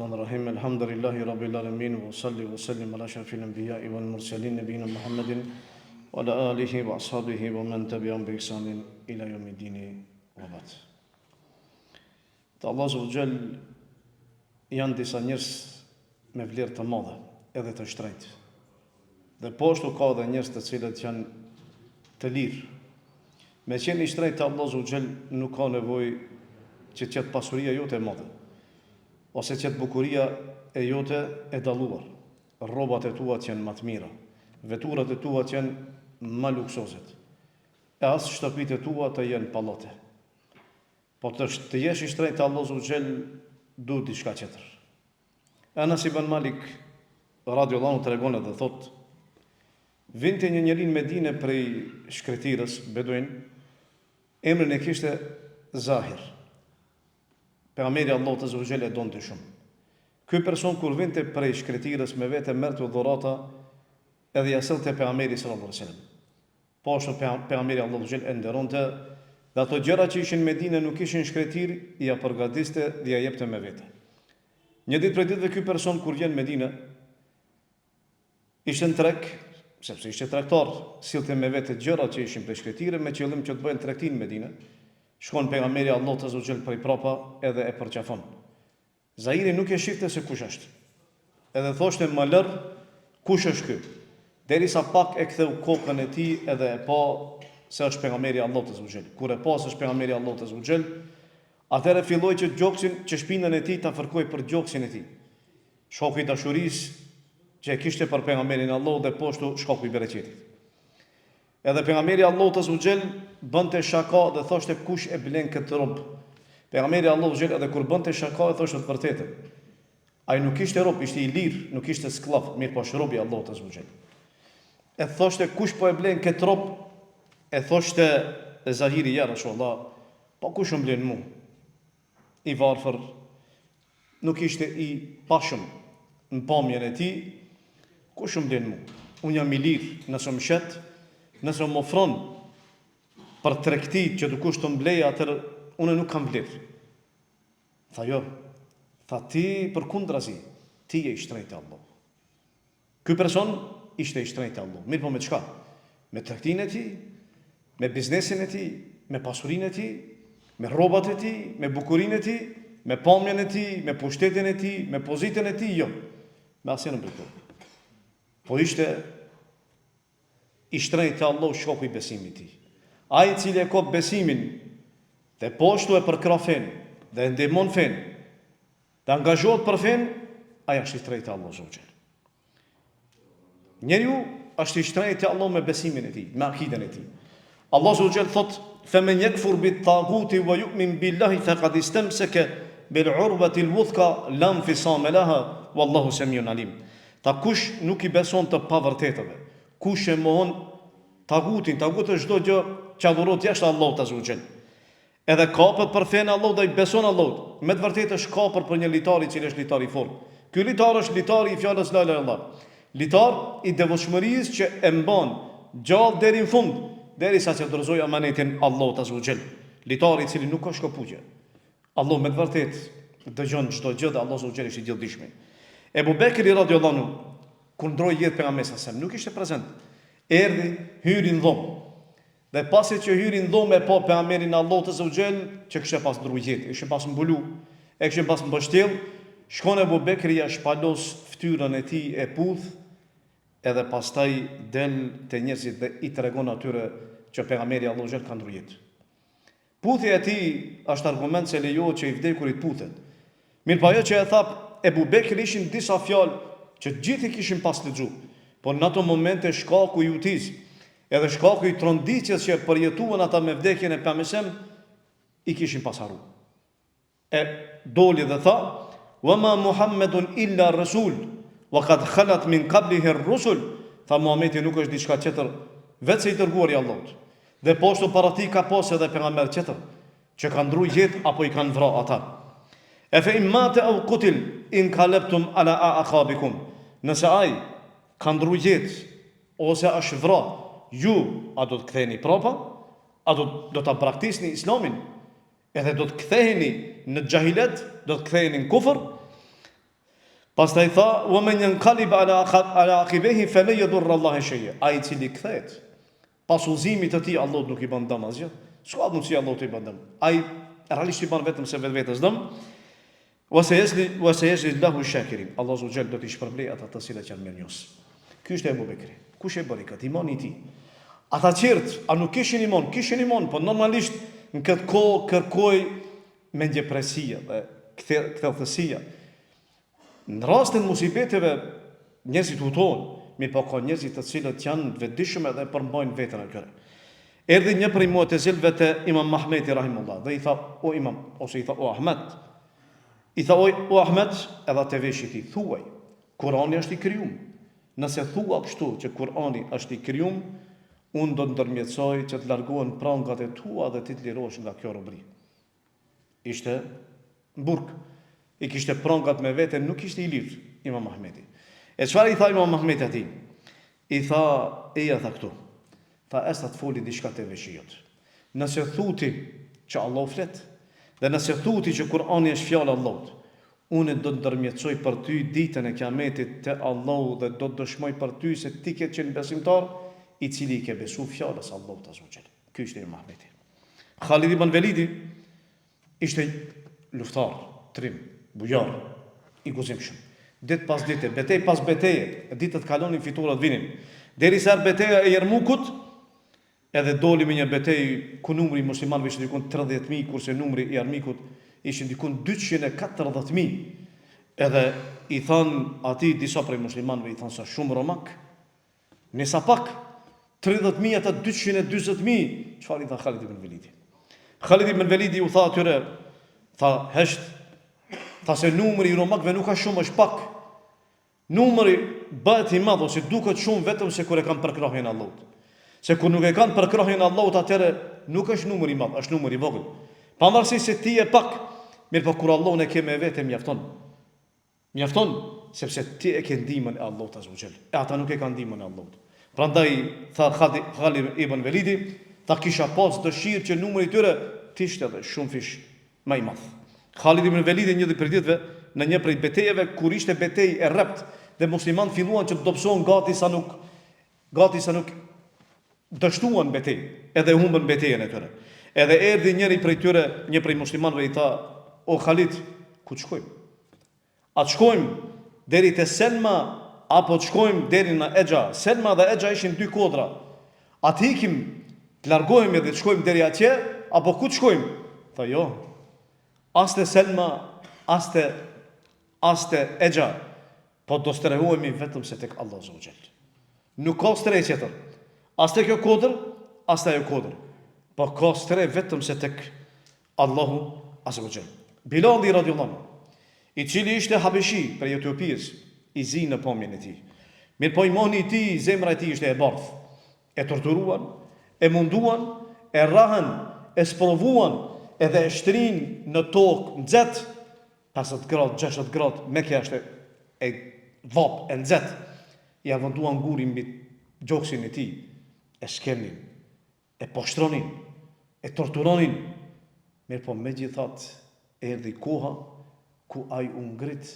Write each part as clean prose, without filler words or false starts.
Bismillahirrahmanirrahim. Alhamdulillahi rabbil alamin wa salli wa sallim ala ashrafil anbiya'i wal mursalin nabiyina Muhammadin wa ala alihi wa ashabihi wa man tabi'ahum bi ihsanin ila yawmiddin wa ba'd. Te Allahu subhanahu wa ta'ala janë disa njerëz me vlerë të madhe, edhe të shtrenjtë. Dhe poshtu ka edhe njerëz të cilët janë të lirë. Me qenë i shtrenjtë te Allahu subhanahu wa ta'ala nuk ka nevojë që të jetë pasuria jote e madhe, ose që të bukuria e jote e dalluar, rrobat e tua që janë më të mira, veturat e tua që janë më luksozet, e as shtëpitë e tua të jenë pallate. Po të jesh i shtrenjtë te Allahu subhanahu wa ta'ala duhet diçka tjetër. Anas ibn Malik radhiyallahu anhu tregon edhe thot, vinte një njeri në Medinë prej shkretirës beduin, emrin e kishte Zahir. Pejgamberi Allahu te Zogjel e donte shumë. Ky person kur vinte prej shkretirës me vete merrte dhurata edhe ja sillte pejgamberit sallallahu alaihi wasallam. Po ashtu pejgamberi Allahu Zogjel e nderonte dhe ato gjëra që ishin në Medinë nuk ishin shkretir, ja përgatiste dhe ja jepte me vete. Një ditë prej ditëve ky person kur vjen në Medinë ishte në treg, sepse ishte tregtar, sillte me vete gjëra që ishin prej shkretire me qëllim që të bëjnë tregtin në Medinë. Shkon pejgamberi Allahu te Zogjel prej prapa edhe e përqafon. Zahiri nuk e shifte se kush është. Edhe thoshte më lër kush është ky. Derisa pak e ktheu kokën e tij edhe e pa se është pejgamberi Allahu te Zogjel. Kur e pa se është pejgamberi Allahu te Zogjel, atëherë filloi që gjoksin, që shpinën e tij ta fërkoi për gjoksin e tij. Shoku i dashurisë që e kishte për pejgamberin Allahu dhe poshtu shkaku i bereqetit. Edhe pejgamberi Allahu te Zogjel bënte shaka dhe thoshte kush e blen këtë rob. Pejgamberi Allahu te Zogjel edhe kur bënte shaka e thoshte të vërtetën. Ai nuk ishte rob, ishte i lirë, nuk ishte skllav, mirë po shrobi Allahu te Zogjel. E thoshte kush po e blen këtë rob? E thoshte Zahiri ja Rasulullah, po kush më blen mua? I varfër, nuk ishte i pashëm në pamjen e tij, kush më blen mua? Unë jam i lirë, nëse më shet, nëse më ofron për tregti që dikush të mblej, atëherë unë nuk kam vlerë. Tha jo, tha ti përkundrazi, ti je i shtrenjtë te Allahu. Ky person ishte i shtrenjtë te Allahu. Mirë po me çka? Me tregtinë e tij, me biznesin e tij, me pasurinë e tij, me rrobat e tij, me bukurinë e tij, me pamjen e tij, me pushtetin e tij, me pozitën e tij, jo. Me asnjë nuk bëj. Po ishte i shtrenjtë te Allahu shkaku i besimit të tij. Ai i cili e ka besimin dhe poshtu e përkra fen dhe ndihmon fen, dhe angazhohet për fen, ai është i shtrenjtë te Allahu subhanahu. Njeriu është i shtrenjtë te Allahu me besimin e tij, me akiden e tij. Allahu subhanahu thot: "Faman yakfur bit-taghuti wa yu'min billahi faqad istamsaka bil-'urwati al-wuthqa la infisama laha wallahu samiun alim." Ta kush nuk i beson të pavërtetëve, kush e mohon tagutin, tagut është çdo gjë që adhurohet jashtë Allahut azza wa jall. Edhe kapet për fen Allahut dhe i beson Allahut. Me të vërtetë është kapur për një litar i cili është litar i fortë. Ky litar është litari i fjalës la ilaha illallah. Litar i devotshmërisë që e mban gjallë deri në fund, derisa të dorëzoj amanetin Allahut azza wa jall. Litari i cili nuk ka shkëputje. Allahu me të vërtetë dëgjon çdo gjë dhe Allahu azza wa jall është i gjithdijshëm. Ebu Bekri radhiyallahu anhu kur ndroi jetë pejgamberi sallallahu alajhi wasallam, nuk ishte prezant. Erdhi, hyri në dhomë. Dhe pasi që hyri në dhomë e pa pejgamberin Allahut azza wa jall, që kishte pas ndruar jetë, ishte pas mbulu, e kishte pas mbështjell, shkon Ebu Bekri ja shpalos fytyrën e tij e puth, edhe pastaj del te njerëzit dhe i tregon atyre që pejgamberi Allahut azza wa jall ka ndruar jetë. Puthja e tij është argument se lejohet që i vdekurit puthet. Mirë po ajo që e tha Ebu Bekri ishin disa fjalë që gjithë i kishin pas lexuar, por në ato momente shkaku i utiz, edhe shkaku i tronditjes që përjetuan ata me vdekjen e pejgamberit i kishin pas harruar. E doli dhe tha: "Wa ma Muhammedun illa rasul, wa qad khalat min qablihi ar-rusul." Tha Muhamedi nuk është diçka tjetër, vetë i dërguar i Allahut. Dhe poshtu para tij ka pas edhe pejgamber tjetër që kanë ndruar jetë apo i kanë vrarë ata. E fe imate au kutil inkalabtum ala aqabikum. Nëse ai ka ndruar jetë ose është vrarë, ju a do të ktheheni prapa? A do ta praktikoni Islamin? Edhe do të ktheheni në xahilet, do të ktheheni në kufër? Pastaj tha, wa man yanqalib ala aqibehi falan yadurra Allah shay'a. Ai I cili kthehet pas udhëzimit të tij, Allah nuk I bën dëm asgjë. S'ka mundsi Allah të I bën dëm. Ai realisht I bën vetëm se vetes dëm. Wa sayajzi lahu shakirin. Allah subhanahu wa taala do t'i shpërblej ata të cilët janë mirënjohës. Ky është Abu Bekri. Kush e bëri këtë? Imani I tij. Ata qert, a nuk kishin iman, po normalisht në këtë kohë kërkoi mendjepresia dhe kthellësia. Në rastin musibeteve njerëzit hutohen, mirë po ka njerëzit të cilët janë vetëdijshëm edhe përmbajnë veten e tyre. Erdhi një prej mu'tazilëve te Imam Mahmeti rahimullah dhe I tha, o Imam, ose I tha, o Ahmed. I tha, o Ahmed, edhe te veshit I thuaj, Kurani është I krijuar. Nëse thua kështu që Kurani është I krijuar, unë do të ndërmjetësoj që të largohen prangat e tua dhe ti të lirohesh nga kjo robëri. Ishte burg. I kishte prangat me vete, nuk ishte I lirë, Imam Mahmeti. E çfarë I tha Imam Mahmeti atij? I tha, eja tha këtu. Tha, esta të foli diçka te veshijot. Nëse thuti që Allah flet, dhe nëse thuti që Kurani është fjalë Allahut, unë do të ndërmjetësoj për ty ditën e Kiametit te Allahu dhe do të dëshmoj për ty se ti ke qenë besimtar I cili ke besu fjalës Allahut azza wa jall. Ky ishte Imam Mahmeti. Khalid ibn Velidi ishte luftar, trim, bujar, I guzimshëm. Ditë pas dite, betej pas beteje, ditët kalonin, fiturat vinin. Derisa beteja e Jermukut, edhe doli me një betejë ku numri I muslimanëve ishte dikun 30.000, kurse numri I armikut ishin dikun 240.000. Edhe I than atij disa prej muslimanëve, I than sa shumë romak, nisa pak 30.000 ata 240.000. Çfarë I tha Khalid ibn Velidi? Khalid ibn Velidi u tha atyre, tha hesht, tha se numri I romakëve nuk ka shumë, është pak. Numri bëhet I madh ose duket shumë vetëm se kur e kanë përkrahjen Allahut. Se kur nuk e kanë përkrahjen Allahut, atëherë nuk është numër I madh, është numër I vogël. Pavarësisht se ti je pak, mirë po kur Allahun e ke me vete mjafton. Mjafton sepse ti e ke ndihmën e Allahut azza wa jall. E ata nuk e kanë ndihmën e Allahut. Prandaj tha Khalid ibn Velidi, tha kisha pas dëshirë që numri I tyre të ishte edhe shumë fish më I madh. Khalid ibn Velidi një prej ditëve në një prej betejeve kur ishte betejë e rrept dhe muslimanët filluan që të dobësohen gati sa nuk dështuan betejë, edhe humbën betejën e tyre. Edhe erdhi njëri prej tyre, një prej muslimanëve I tha, o Khalid, ku të shkojmë? A të shkojmë deri te Selma apo të shkojmë deri në Exha? Selma dhe Exha ishin dy kodra. A të ikim, të largohemi dhe të shkojmë deri atje, apo ku të shkojmë? Tha jo. As te Selma, as te Exha, po do strehohemi vetëm se tek Allah azza wa jall. Nuk ka stre tjetër. As te kjo kodër, as te ajo kodër. Po ka stre vetëm se tek Allahu azza wa jall. Bilali radhiyallahu anhu, I cili ishte habeshi për Etiopis, I zi në pamjen e tij. Mirë po imani I tij, zemra e tij ishte e bardhë. E torturuan, e munduan, e rrahën, e sprovuan, edhe e shtrin në tokë nxehtë, 50 gradë, 60 gradë, me kja është e vap, e nxehtë. Ja venduan gurin mbi gjoksin e tij, e skelnin, e poshtronin, e torturonin. Mirë po megjithatë erdhi koha ku ai u ngrit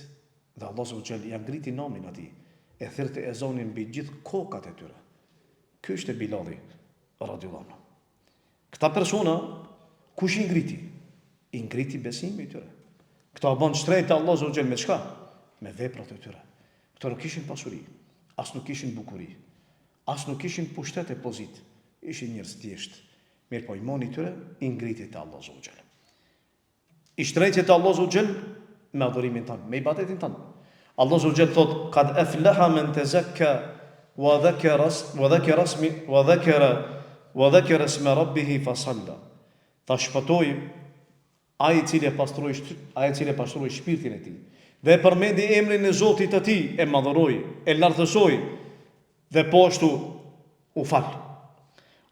dhe Allah subhanahu wa taala ja ngriti namin atij, e thirrte ezonin mbi gjithë kokat e tyre. Ky ishte Bilali radhiyallahu anhu. Këta persona kush I ngriti? I ngriti besimin e tyre. Këta bën shtrejtë Allah subhanahu wa taala me çka? Me veprat e tyre. Këta nuk kishin pasuri, as nuk kishin bukuri, as nuk kishin pushtet e pozit. Ishin njerëz thjesht. Mirë po imani I tyre I ngriti te Allah subhanahu wa taala. I shtrejtë te Allah subhanahu wa taala me adhurimin tanë, me ibadetin tanë. Allah subhanahu wa taala thot, qad aflaha man tazakka wa dhakara isma rabbih fa salla. Ta shpëtoi ai I cili e pastroi shpirtin e tij dhe përmendi emrin e Zotit të tij, e madhëroi, e lartësoi dhe po ashtu u fal.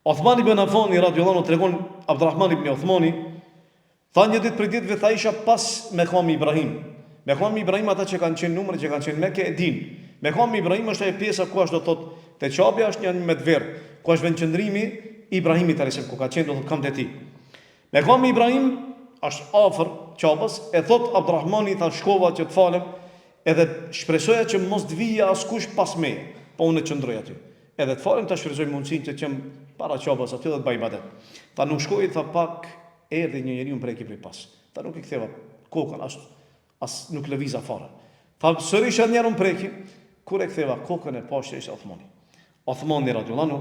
Uthmani ibn Affani radhiyallahu anhu tregon Abdulrahman ibn Uthmani, tha një ditë për ditëve, tha isha pas Mekami Ibrahim. Mekami Ibrahim, ata që kanë qenë numër, që kanë qenë Mekë, e din. Mekami Ibrahim është ajo pjesa ku është do thot te Çabja është një medver, ku është vendqëndrimi I Ibrahimit alayhis, ku ka qenë do thot këmbët e tij. Mekami Ibrahim është afër Çabës, e thot Abdulrahmani, tha shkova që të falem, Edhe shpresoja që mos të vijë askush pas meje, po unë qëndroj aty. Edhe të falem ta shfrytëzoj mundësinë që qëm para qabës aty dhe të bëj ibadet. Ta nuk shkoj, tha pak erdhi një njeriu preki prej pas. Ta nuk i ktheva kokën, as nuk lëviza fare. Tha sërish edhe njerën preki, kur e ktheva kokën e pashtë ishte Othmani. Othmani radhiyallahu anhu,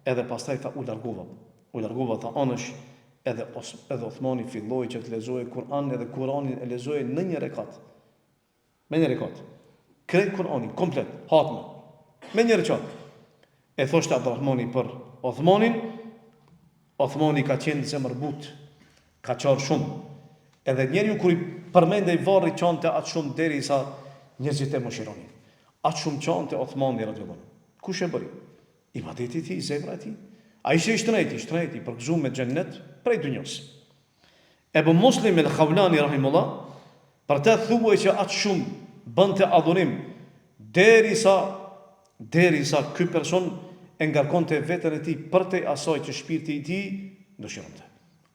edhe pastaj tha u largova tha anësh, edhe Othmani filloi që të lexojë Kur'an, edhe Kur'anin e lexoi në një rekat. Me një rekat. Krejt Kur'anin komplet, hatme. Me një rekat. E thoshte Abdurrahmani për Othmanin, Othmani ka qenë zemërbut, ka qarë shumë. Edhe njeriu kur i përmendej varri qante atë shumë derisa njerëzit e mëshironin. Atë shumë qante Othmani radhiyallahu anhu. Kush e bëri? Ibadeti i tij, zemra e tij. Ai ishte shtrejti për gëzuar me xhennet prej dunjos. Ebu Muslim el-Khawlani rahimullah, për të thuaj që atë shumë bënte adhurim derisa ky person e ngarkonte veten e tij për te asaj që shpirti i tij dëshironte.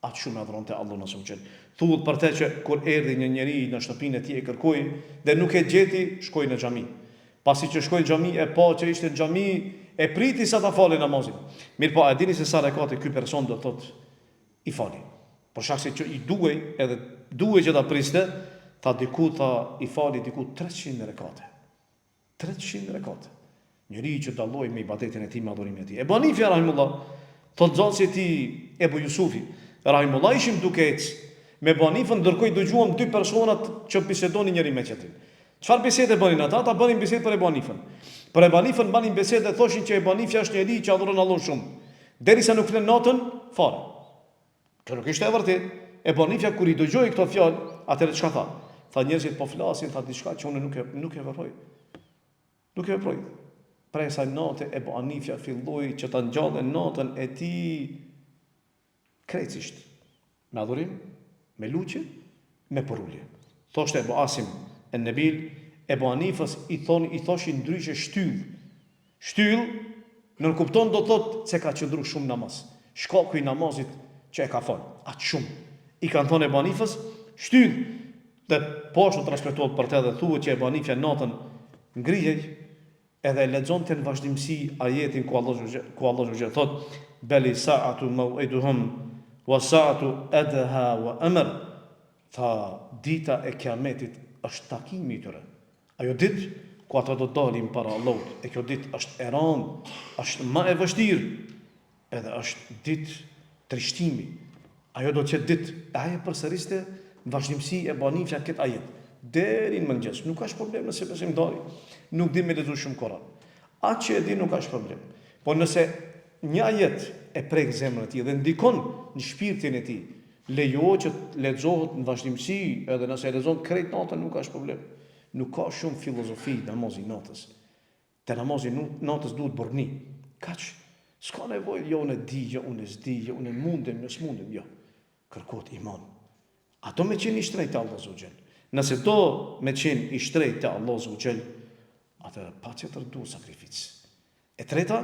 Atë shumë adhuronte Allahun subhanallahu. Thuhet për të që kur erdhi një njeri në shtëpinë e tij e kërkoi dhe nuk e gjeti, shkoi në xhami. Pasi që shkoi në xhami e pa që ishte në xhami, e priti sa ta falë namazin. Mirë po, a dini se sa rekate ky person do thot i fali. Por shkak se që i duhej që ta priste, tha i fali diku 300 rekate. 300 rekate. Njëri që dalloi me ibadetin e tij, me adhurimin e tij. Ebu Hanife rahimullah, thot zonsi i tij Ebu Jusufi rahimullah, ishim duke ecë me Ebu Hanifën, ndërkohë dëgjuam dy personat që bisedonin njëri me tjetrin. Çfarë bisede bënin ata? Ata bënin bisedë për Ebu Hanifën. Për Ebu Hanifën banin bisedë dhe thoshin që Ebu Hanifi është njeri që adhuron Allahun shumë. Derisa nuk flen natën fare. Kjo nuk ishte e vërtetë. Ebu Hanifi kur i dëgjoi këto fjalë, atëherë çka tha? Tha njerëzit po flasin, tha diçka që unë nuk e veproj. Nuk e veproj. Prej sa natë Ebu Hanifi filloi që ta ngjallë natën e tij krecisht. Me adhurim, me luçi, me porulje. Thoshte Ebu Asim en-Nabil, Ebu Hanifës i thoshin ndryshe shtyll, nën kupton do thot se ka qëndru shumë namaz. Shkaku i namazit që e ka fal, atë shumë. I kanë thonë Ebu Hanifës shtyll, dhe poshtë transmetohet për të dhe thuhet që Ebu Hanifja natën ngrihej edhe lexonte në vazhdimsi ajetin ku Allah xhë thot beli sa'atu maw'iduhum wa sa'atu adha wa amr. Tha dita e kiametit është takimi i tyre. Ajo ditë ku ata do dalin para Allahut, e kjo ditë është e rëndë, është më e vështirë, edhe është ditë trishtimi. Ajo do të qetë ditë, ajo përsëriste vazhdimsi e banifja këtë ajet. Deri në mëngjes, nuk ka problem nëse besimtari nuk di me lexuar shumë Kur'an. Atë që e di nuk ka problem. Po nëse një ajet e prek zemrën e tij dhe ndikon në shpirtin e tij, lejohet që lexohet në vazhdimsi, edhe nëse e lexon krejt natën nuk ka problem. Nuk ka shumë filozofi namazi natës. Te namazi natës duhet burrni. Kaç s'ka nevojë jo në digje, unë s'di, unë mundem, s'mundem, jo. Kërkohet iman. Ato me qenë i shtrejtë Allah Zogjel. Nëse do me qenë i shtrejtë Allah Zogjel, atëherë pa tjetër duhet sakrificë. E treta,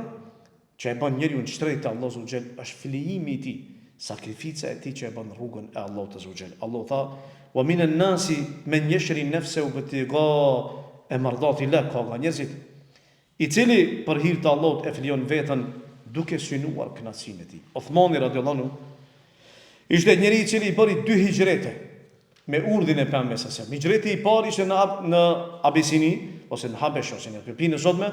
që e bën njeriu në shtrejtë Allah Zogjel, është flijimi i tij, sakrifica e tij që e bën rrugën e Allahut Zogjel. Allah tha: "Wa minan nasi man yashri nafsahu ibtigha mardati Allah", ka nga njerëzit i cili për hir të Allahut e flijon veten duke synuar kënaqësinë e tij. Uthmani radhiyallahu anhu ishte njëri i cili i bëri 2 hijrete me urdhin e Pejgamberit sallallahu alajhi wasallam. Hijreti i parë ishte në Abisini ose në Habesh ose në Etiopinë e sotme,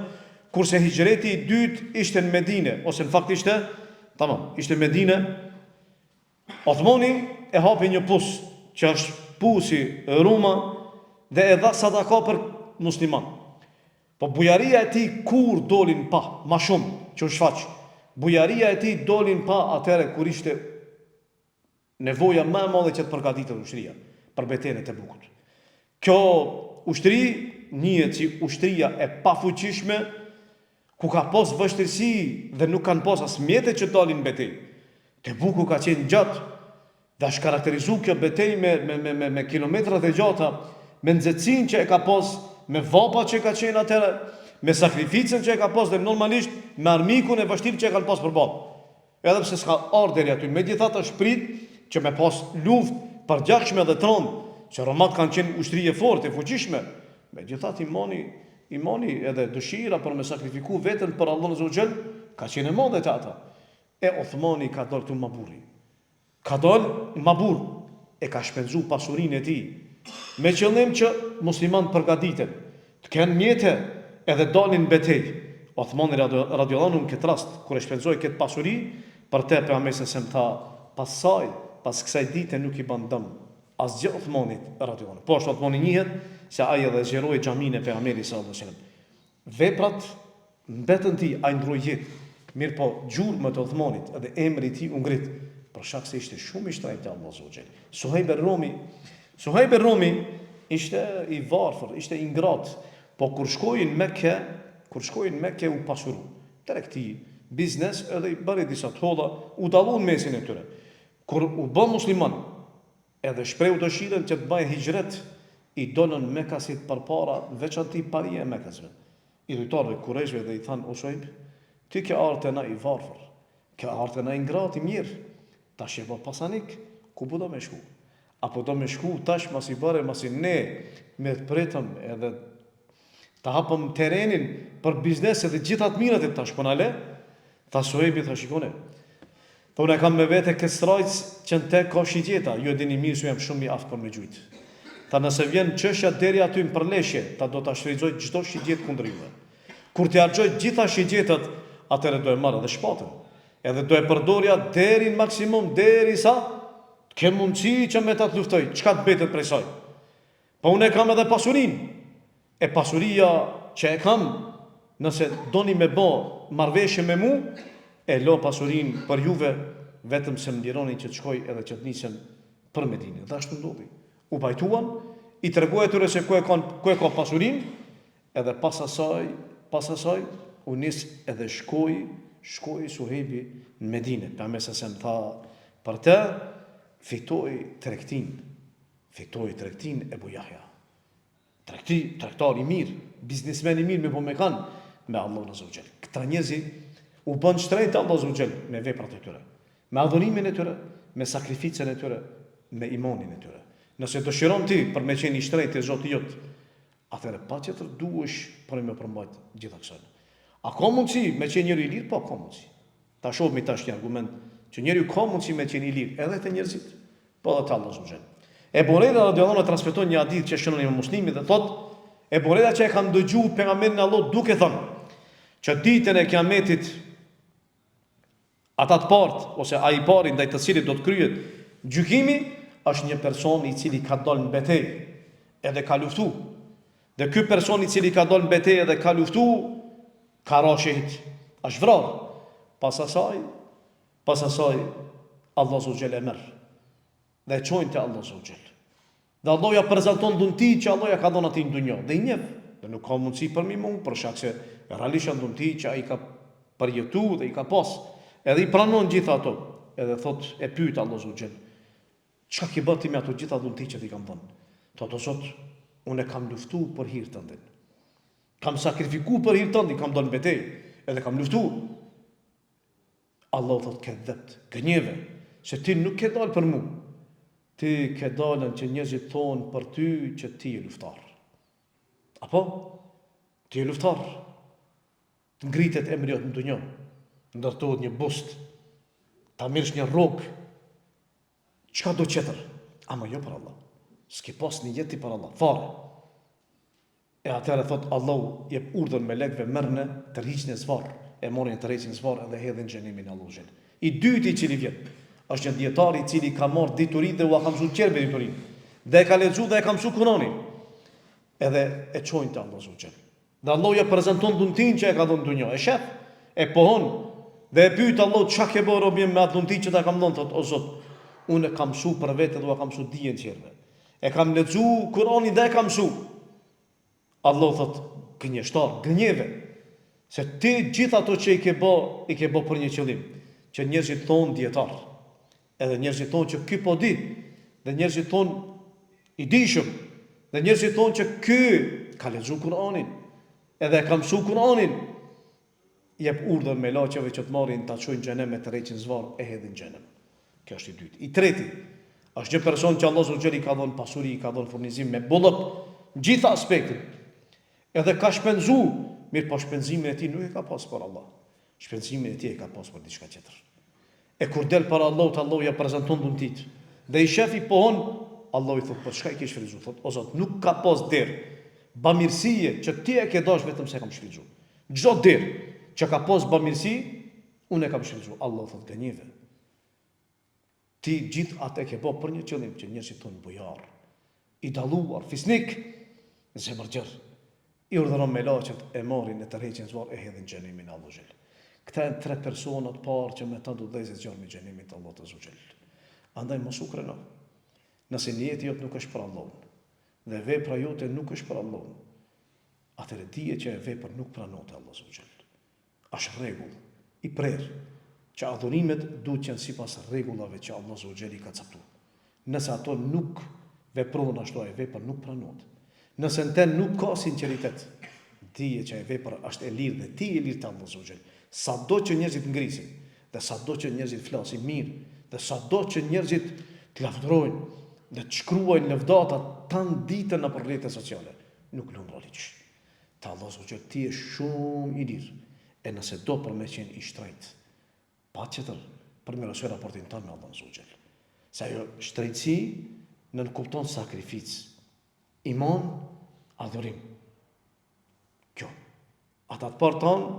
kurse hijreti i dytë ishte në Medinë ose në fakt ishte Medinë. Uthmani e hapi një pus që është pusi Ruma dhe e dha sadaka për musliman. Po bujaria e tij kur dolin pa, ma shumë që u shfaq. Bujaria e tij dolin pa atëre kur ishte nevoja më e madhe që të përgatitet ushtria për betejën e Tebukut. Kjo ushtri njihet si ushtria e pafuqishme ku ka pas vështirësi dhe nuk kanë pas as mjete që dalin në betejë. Tebuku ka qenë gjatë dhe është karakterizuar kjo betejë me kilometra të gjata, me nxehtësinë që e ka pas, me vapat që ka qenë atëre, me sakrificën që e ka pas dhe normalisht me armikun e vështirë që e kanë pas përballë. Edhe pse s'ka ardhur deri aty, megjithatë është prit që me pas luftë përgjithshme dhe tronë, që romat kanë qenë ushtri e fortë, e fuqishme, Megjithatë imani edhe dëshira për me sakrifiku veten për Allahun Azza wa Jall ka qenë e madhe te ata. E Uthmani ka dalë këtu maburi. Ka dalë mabur e ka shpenzu pasurinë e tij me qëllim që musliman përgatiten të kenë mjete edhe dalin betejë. Uthmani radhiyallahu anhu në këtë rast kur e shpenzoi këtë pasuri për te pejgamberi se tha pas kësaj dite nuk i ban dëm asgjë Uthmanit radhiyallahu anhu. Po ashtu Uthmani njihet se ai edhe zgjeroi xhamin e pejgamberit sallallahu alaihi wasallam. Veprat mbetën ti ai ndroi jetë. Mirë po gjurmë të Uthmanit edhe emri i tij u ngrit për shkak se ishte shumë i shtrenjtë te Allahu Azza wa Jall. Suhejb Rumi ishte i varfër, ishte i ngratë, po kur shkojnë në Mekke u pasuru. Tregti, biznes edhe i bëri disa tholla, u dallon mesin e tyre. Kur u bë musliman, edhe shprehu dëshirën që të bëjë hijret, i dolën Mekasit përpara veçanti paria e Mekasve. I dhujtarëve Kurejshve dhe i thanë, o Suhejb, ti ke ardhur na i varfër, ke ardhur na i ngratë i mirë. Tash e bë pasanik, ku do me shku? Apo do me shku tash masi ne me të pritëm edhe të hapëm terenin për biznes edhe gjitha të mirat e tash ponale? Tha Suhejbi, tha shikone. Tha unë e kam me vete këtë strajc që në te ka shigjeta, ju e dini mirë su jam shumë i aftë për me gjujtë. Tha nëse vjen çështja deri aty në përleshje, ta do ta shfrytëzoj çdo shigjet kundër juve. Kur t'i harxoj gjitha shigjetat, atëherë do e marr edhe shpatën. Edhe do e përdorja deri në maksimum, derisa ke mundësi që me ta të luftoj, çka të betet prej saj. Po unë e kam edhe pasurinë. E pasuria që e kam, nëse doni me bë marrëveshje me mu, e lo pasurinë për juve, vetëm se më lironi që të shkoj edhe që të nisem për Medinë. Dhe ashtu ndodhi. U bajtuan, i tregoi atyre se ku e ka pasurinë, edhe pas asaj u nis edhe shkoi Suhejbi në Medinë. Pejgamberi sa më tha, për të fitoi tregtin Ebu Jahja. Tregtar i mirë, biznesmen i mirë me kanë me Allahun Azza wa Jall. Këta njerëz u bën shtrenjtë Allahu Azza wa Jall me veprat e tyre, me adhurimin e tyre, me sakrificën e tyre, me imanin e tyre. Nëse dëshiron ti për me qenë i shtrenjtë e Zotit jot, atëherë patjetër duhesh për me përmbajt gjitha kësaj. A ka mundësi me qenë njëri i lirë? Po ka mundësi. Ta shohim tash një argument që njeriu ka mundësi me qenë i lirë edhe te njerëzit, po edhe te Allahu Azza wa Jall. Ebu Hurajra radhiyallahu anhu transmeton një hadith që shënon Imam Muslimi dhe thotë, Ebu Hurajra që e kam dëgjuar pejgamberin Allah duke thënë që ditën e Kiametit ata të partë ose ai i pari ndaj të cilit do të kryhet gjykimi është një person i cili ka dalë në betejë edhe ka luftu. Dhe ky person i cili ka dalë në betejë edhe ka luftu ka ra shehit, është vrarë. Pas asaj Allahu Azza wa Jalla e merr dhe çojnë te Allahu Azza wa Jall. Dhe Allahu ja prezanton dhunti që Allahu ja ka dhënë atij në dunjë. Dhe i njeh, dhe nuk ka mundësi për mi mund, për shkak se realisht janë dhunti që ai ka përjetuar dhe i ka pas. Edhe i pranon gjitha ato. Edhe thot e pyet Allahu Azza wa Jall. Çka ke bërë ti me ato gjitha dhunti që ti kam dhënë? Thotë Zot, unë kam luftuar për hir tënd. Kam sakrifikuar për hir tënd, kam dhënë betejë, edhe kam luftuar. Allahu thot ke dhept, gënjeve, se ti nuk ke dalë për mua. Ti ke dalën që njerëzit thonë për ty që ti je luftar. Apo? Ti je luftar. Të ngritet emri jot në dunjë. Ndërtohet një bust. Ta mirësh një rrugë. Çka do tjetër? Ama jo për Allah. S'ke pas një jetë për Allah. Fare. E atëherë thot Allahu jep urdhën me lekëve merrne të rriqnin zvarr. E morën të rriqnin zvarr dhe hedhin xhenimin Allahu xhen. I dyti i cili vjen është një dietar i cili ka marrë diturinë dhe u ka mësuar qerve diturinë. Dhe e ka lexuar dhe e ka mësuar Kur'anin. Edhe e çojnë te Allahu xhen. Dhe Allahu ja prezanton dhuntin që e ka dhënë dunjë. E shef, e pohon dhe e pyet Allahu çka ke bërë robi me atë dhuntin që ta kam dhënë, thot o Zot, unë kam mësuar për vete dhe u kam mësuar dijen qerve. E kam lexuar Kur'anin dhe e kam mësuar. Allahu thot, gënjeshtar, gënjeve, se ti gjithë ato që i ke bë për një qëllim, që njerëzit thonë dietar. Edhe njerëzit thonë që ky po di, dhe njerëzit thonë i dishëm, dhe njerëzit thonë që ky ka lexuar Kur'anin, edhe ka mësuar Kur'anin, jep urdhër me laçeve që të marrin ta çojnë në xhenem me të rreqin zvarr e hedhin në xhenem. Kjo është i dytë. I treti është një person që Allahu Azza wa Jalla i ka dhënë pasuri, i ka dhënë furnizim me bollop, gjitha aspektet, Edhe ka shpenzu, mirë po shpenzimin e tij nuk e ka pas për Allah. Shpenzimin e tij e ka pas për diçka tjetër. E kur del para Allahut, Allahu ja prezanton dhuntit. Dhe i shefi pohon, Allahu i thot, po çka i ke shfrytzuar? Thot, o Zot, nuk ka pas derë bamirësie që ti e ke dash vetëm se kam shfrytzuar. Çdo derë që ka pas bamirësi, unë e kam shfrytzuar. Allahu thot, gënjeve. Ti gjithë atë e ke bërë për një qëllim, që njerëzit tonë bujar, i dalluar, fisnik, zemërgjër. I urdhëron me laçet e marrin e tërheqin zvarr e hedhin xhenimin Allahu xhel. Këta janë 3 persona të parë që me ta do dhëzë zjarr me xhenimin të Allahut azza xhel. Andaj mos u kreno. Nëse niyeti jot nuk është për Allahun dhe vepra jote nuk është për Allahun, atëherë dije që e vepër nuk pranohet Allahu azza xhel. Është rregull i prerë që adhurimet duhet të jenë sipas rregullave që Allahu azza xhel i ka caktuar. Nëse ato nuk veprojnë ashtu, e vepra nuk pranohet. Nëse në ten nuk ka sinqeritet, dije që e vepra është e lirë dhe ti e lirë të Allahu azza xhel. Sado që njerëzit ngrisin, dhe sado që njerëzit flasin mirë, dhe sado që njerëzit të lavdërojnë dhe të shkruajnë lëvdata tan ditën në rrjetet sociale, nuk lëm roliç. Te Allahu azza xhel ti je shumë i lirë. E nëse do për me qenë i shtrejt, pa qëtër, për me rësoj raportin tonë me Allahu azza xhel. Se ajo shtrejtësi nën kupton sakrificë, iman, adhurim. Kjo. Ata të parë tonë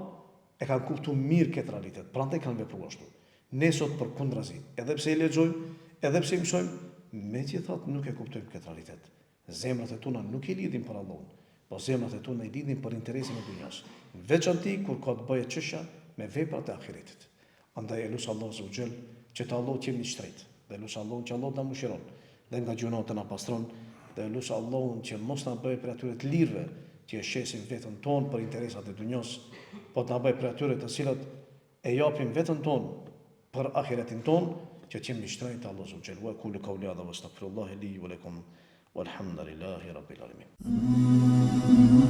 e kanë kuptuar mirë këtë realitet, prandaj kanë vepruar ashtu. Ne sot për kundrazi, edhe pse e lexojmë, edhe pse mësojmë, megjithatë nuk e kuptojmë këtë realitet. Zemrat e tona nuk i lidhin për Allahun, po zemrat e tona i lidhin për interesin e dunjas. Veçanti kur ka të bëjë çështja me veprat e ahiretit. Andaj elusi Allahu azza xhel që të Allahu të jemi shtrejt, dhe elusi Allahun që Allahu na mëshiron, dhe nga gjunat na pastron, dhe elusi Allahun që mos na bëjë për atyre të lirëve që e shesin veten tonë për interesat e dunjos, po të na bëjë për atyre të cilat e japin veten tonë për ahiretin tonë, që të jemi shtrejt të Allahu azza xhel. Wa qulu qawli hadha wastaghfirullaha li wa lakum walhamdulillahi rabbil alamin.